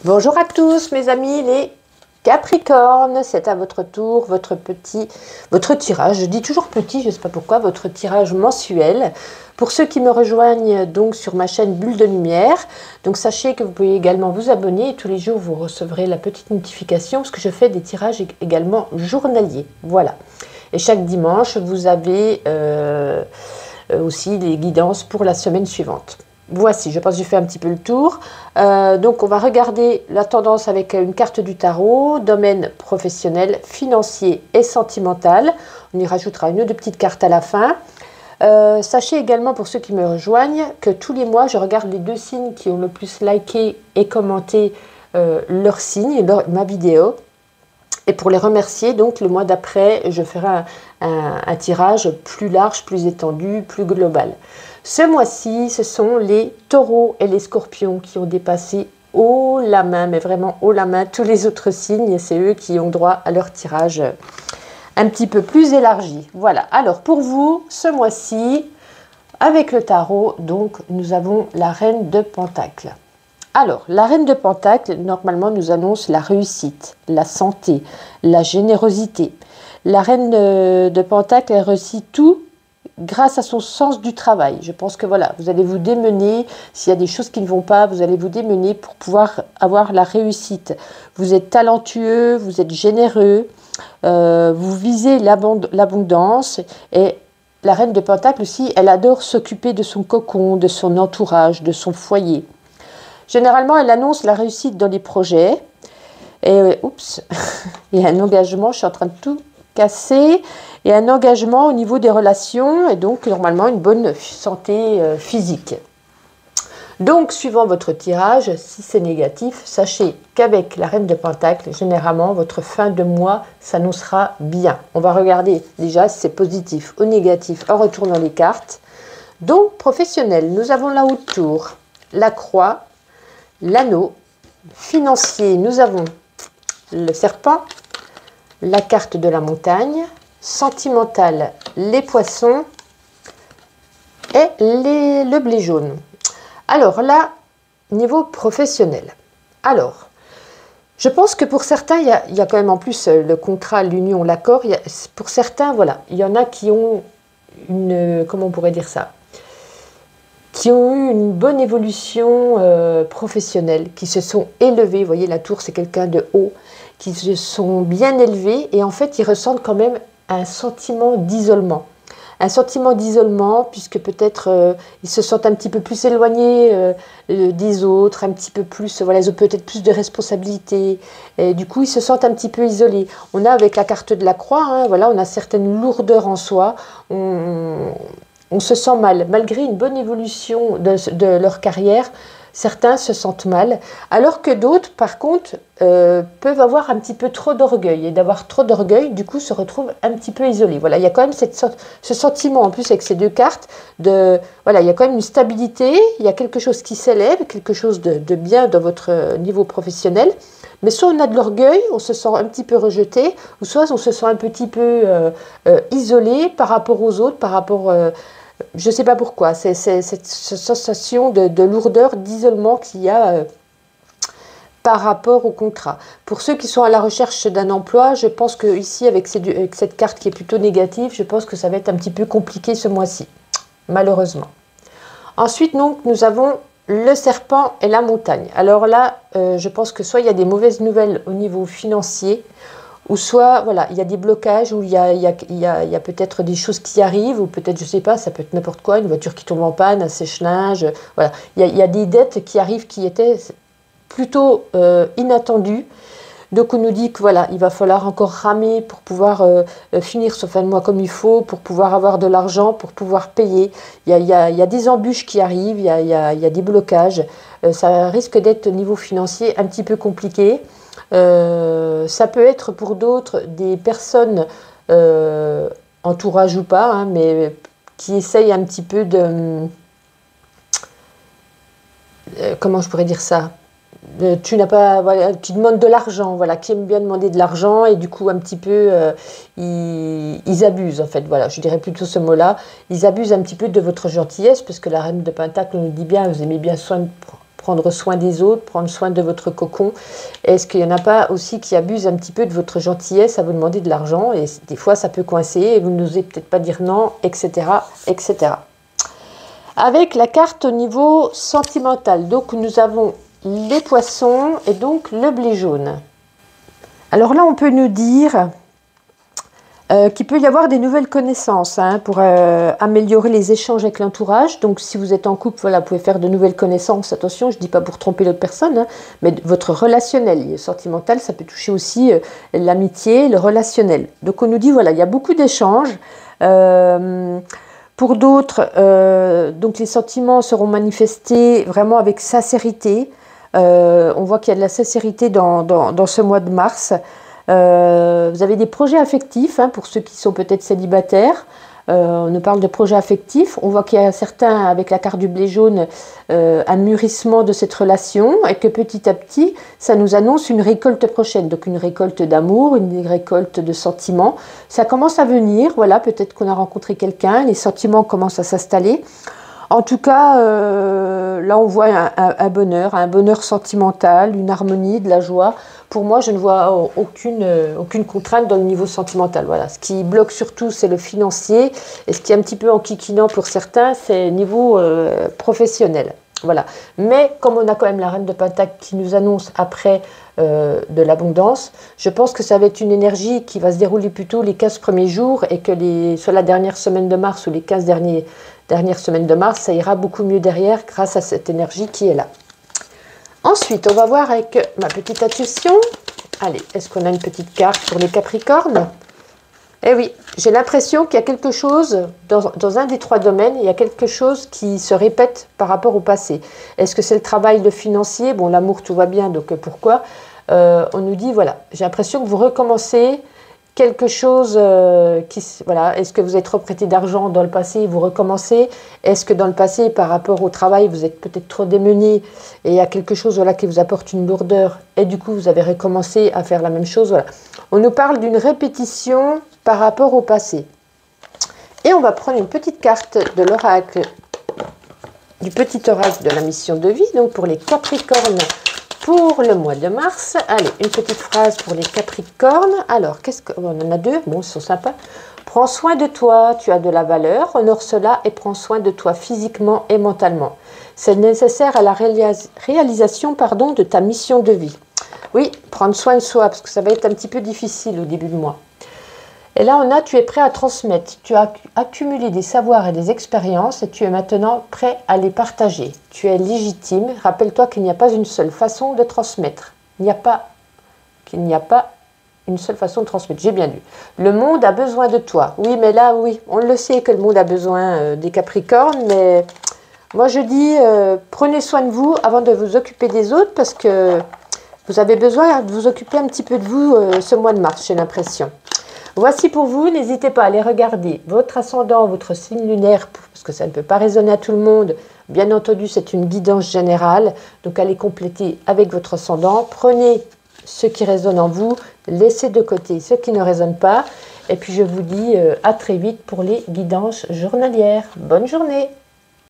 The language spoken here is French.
Bonjour à tous mes amis les Capricornes, c'est à votre tour votre tirage, je dis toujours petit, je ne sais pas pourquoi, votre tirage mensuel. Pour ceux qui me rejoignent donc sur ma chaîne Bulle de Lumière, donc sachez que vous pouvez également vous abonner et tous les jours vous recevrez la petite notification parce que je fais des tirages également journaliers. Voilà. Et chaque dimanche, vous avez aussi les guidances pour la semaine suivante. Voici, je pense que j'ai fait un petit peu le tour. Donc, on va regarder la tendance avec une carte du tarot, domaine professionnel, financier et sentimental. On y rajoutera une ou deux petites cartes à la fin. Sachez également, pour ceux qui me rejoignent, que tous les mois, je regarde les deux signes qui ont le plus liké et commenté leur signe, ma vidéo. Et pour les remercier, donc le mois d'après, je ferai un tirage plus large, plus étendu, plus global. Ce mois-ci, ce sont les taureaux et les scorpions qui ont dépassé haut la main, mais vraiment haut la main, tous les autres signes. C'est eux qui ont droit à leur tirage un petit peu plus élargi. Voilà, alors pour vous, ce mois-ci, avec le tarot, donc nous avons la reine de Pentacles. Alors, la reine de Pentacles, normalement, nous annonce la réussite, la santé, la générosité. La reine de Pentacles, elle réussit tout grâce à son sens du travail. Je pense que voilà, vous allez vous démener. S'il y a des choses qui ne vont pas, vous allez vous démener pour pouvoir avoir la réussite. Vous êtes talentueux, vous êtes généreux, vous visez l'abondance. Et la reine de Pentacles aussi, elle adore s'occuper de son cocon, de son entourage, de son foyer. Généralement, elle annonce la réussite dans les projets. Et oups, il y a un engagement, je suis en train de tout casser. Il y a un engagement au niveau des relations et donc normalement une bonne santé physique. Donc, suivant votre tirage, si c'est négatif, sachez qu'avec la reine de Pentacles, généralement, votre fin de mois s'annoncera bien. On va regarder déjà si c'est positif ou négatif en retournant les cartes. Donc, professionnel, nous avons la haute tour, la croix, l'anneau. Financier, nous avons le serpent, la carte de la montagne. Sentimental, les poissons et le blé jaune. Alors là, niveau professionnel. Alors, je pense que pour certains, il y a quand même en plus le contrat, l'union, l'accord. Pour certains, voilà, il y en a qui ont une, comment on pourrait dire ça, qui ont eu une bonne évolution professionnelle, qui se sont élevés. Vous voyez, la tour, c'est quelqu'un de haut, qui se sont bien élevés et en fait, ils ressentent quand même un sentiment d'isolement. Un sentiment d'isolement puisque peut-être ils se sentent un petit peu plus éloignés des autres, un petit peu plus, voilà, ils ont peut-être plus de responsabilités. Et du coup, ils se sentent un petit peu isolés. On a avec la carte de la croix, hein, voilà, on a certaines lourdeurs en soi. On se sent mal. Malgré une bonne évolution de leur carrière, certains se sentent mal, alors que d'autres, par contre, peuvent avoir un petit peu trop d'orgueil. Et d'avoir trop d'orgueil, du coup, se retrouvent un petit peu isolés. Voilà, il y a quand même ce sentiment, en plus, avec ces deux cartes, voilà, il y a quand même une stabilité, il y a quelque chose qui s'élève, quelque chose de bien dans votre niveau professionnel. Mais soit on a de l'orgueil, on se sent un petit peu rejeté, ou soit on se sent un petit peu isolé par rapport aux autres, par rapport... je ne sais pas pourquoi, c'est cette sensation de lourdeur, d'isolement qu'il y a par rapport au contrat. Pour ceux qui sont à la recherche d'un emploi, je pense que ici, avec cette carte qui est plutôt négative, je pense que ça va être un petit peu compliqué ce mois-ci, malheureusement. Ensuite, donc, nous avons le serpent et la montagne. Alors là, je pense que soit il y a des mauvaises nouvelles au niveau financier, ou soit, voilà, il y a des blocages, ou il y a peut-être des choses qui arrivent, ou peut-être, je ne sais pas, ça peut être n'importe quoi, une voiture qui tombe en panne, un sèche-linge, voilà. Il y a des dettes qui arrivent qui étaient plutôt inattendues. Donc on nous dit que voilà, il va falloir encore ramer pour pouvoir finir ce fin de mois comme il faut, pour pouvoir avoir de l'argent, pour pouvoir payer. Il y a des embûches qui arrivent, il y a des blocages. Ça risque d'être au niveau financier un petit peu compliqué. Ça peut être pour d'autres des personnes, entourage ou pas, hein, mais qui essayent un petit peu de... comment je pourrais dire ça, tu n'as pas, voilà, qui demandent de l'argent, voilà, qui aiment bien demander de l'argent et du coup un petit peu ils abusent en fait, voilà, je dirais plutôt ce mot-là, ils abusent un petit peu de votre gentillesse parce que la reine de Pentacle nous dit bien, vous aimez bien prendre soin des autres, prendre soin de votre cocon. Est-ce qu'il n'y en a pas aussi qui abusent un petit peu de votre gentillesse à vous demander de l'argent et des fois ça peut coincer et vous n'osez peut-être pas dire non, etc., etc. Avec la carte au niveau sentimental, donc nous avons les poissons et donc le blé jaune. Alors là, on peut nous dire qu'il peut y avoir des nouvelles connaissances pour améliorer les échanges avec l'entourage. Donc si vous êtes en couple, voilà, vous pouvez faire de nouvelles connaissances. Attention, je ne dis pas pour tromper l'autre personne, mais votre relationnel sentimental, ça peut toucher aussi l'amitié, le relationnel. Donc on nous dit, voilà, il y a beaucoup d'échanges. Pour d'autres, donc les sentiments seront manifestés vraiment avec sincérité. On voit qu'il y a de la sincérité dans ce mois de mars. Vous avez des projets affectifs, pour ceux qui sont peut-être célibataires. On nous parle de projets affectifs. On voit qu'il y a certains, avec la carte du blé jaune, un mûrissement de cette relation et que petit à petit, ça nous annonce une récolte prochaine. Donc une récolte d'amour, une récolte de sentiments. Ça commence à venir, voilà, peut-être qu'on a rencontré quelqu'un, les sentiments commencent à s'installer. En tout cas, là on voit un bonheur sentimental, une harmonie, de la joie. Pour moi, je ne vois aucune contrainte dans le niveau sentimental. Voilà. Ce qui bloque surtout, c'est le financier. Et ce qui est un petit peu enquiquinant pour certains, c'est le niveau professionnel. Voilà. Mais comme on a quand même la reine de Pentacle qui nous annonce après de l'abondance, je pense que ça va être une énergie qui va se dérouler plutôt les 15 premiers jours et que sur la dernière semaine de mars ou les 15 dernières semaines de mars, ça ira beaucoup mieux derrière grâce à cette énergie qui est là. Ensuite, on va voir avec ma petite intuition. Allez, est-ce qu'on a une petite carte pour les Capricornes? Eh oui, j'ai l'impression qu'il y a quelque chose, dans un des trois domaines, il y a quelque chose qui se répète par rapport au passé. Est-ce que c'est le travail, le financier? Bon, l'amour, tout va bien, donc pourquoi? On nous dit, voilà, j'ai l'impression que vous recommencez quelque chose voilà. Est-ce que vous êtes reprêté d'argent dans le passé et vous recommencez? Est-ce que dans le passé, par rapport au travail, vous êtes peut-être trop démené et il y a quelque chose voilà, qui vous apporte une lourdeur et du coup, vous avez recommencé à faire la même chose? Voilà. On nous parle d'une répétition par rapport au passé. Et on va prendre une petite carte de l'oracle, du petit oracle de la mission de vie, donc pour les Capricornes, pour le mois de mars. Allez, une petite phrase pour les Capricornes. Alors, on en a deux, bon, ils sont sympas. Prends soin de toi, tu as de la valeur, honore cela et prends soin de toi physiquement et mentalement. C'est nécessaire à la réalisation de ta mission de vie. Oui, prendre soin de soi, parce que ça va être un petit peu difficile au début du mois. Et là, on a, tu es prêt à transmettre. Tu as accumulé des savoirs et des expériences et tu es maintenant prêt à les partager. Tu es légitime. Rappelle-toi qu'il n'y a pas une seule façon de transmettre. Qu'il n'y a pas une seule façon de transmettre. J'ai bien lu. Le monde a besoin de toi. Oui, mais là, oui, on le sait que le monde a besoin des Capricornes, mais moi, je dis, prenez soin de vous avant de vous occuper des autres parce que vous avez besoin de vous occuper un petit peu de vous ce mois de mars, j'ai l'impression. Voici pour vous, n'hésitez pas à aller regarder votre ascendant, votre signe lunaire, parce que ça ne peut pas résonner à tout le monde. Bien entendu, c'est une guidance générale, donc allez compléter avec votre ascendant. Prenez ce qui résonne en vous, laissez de côté ce qui ne résonne pas. Et puis je vous dis à très vite pour les guidances journalières. Bonne journée!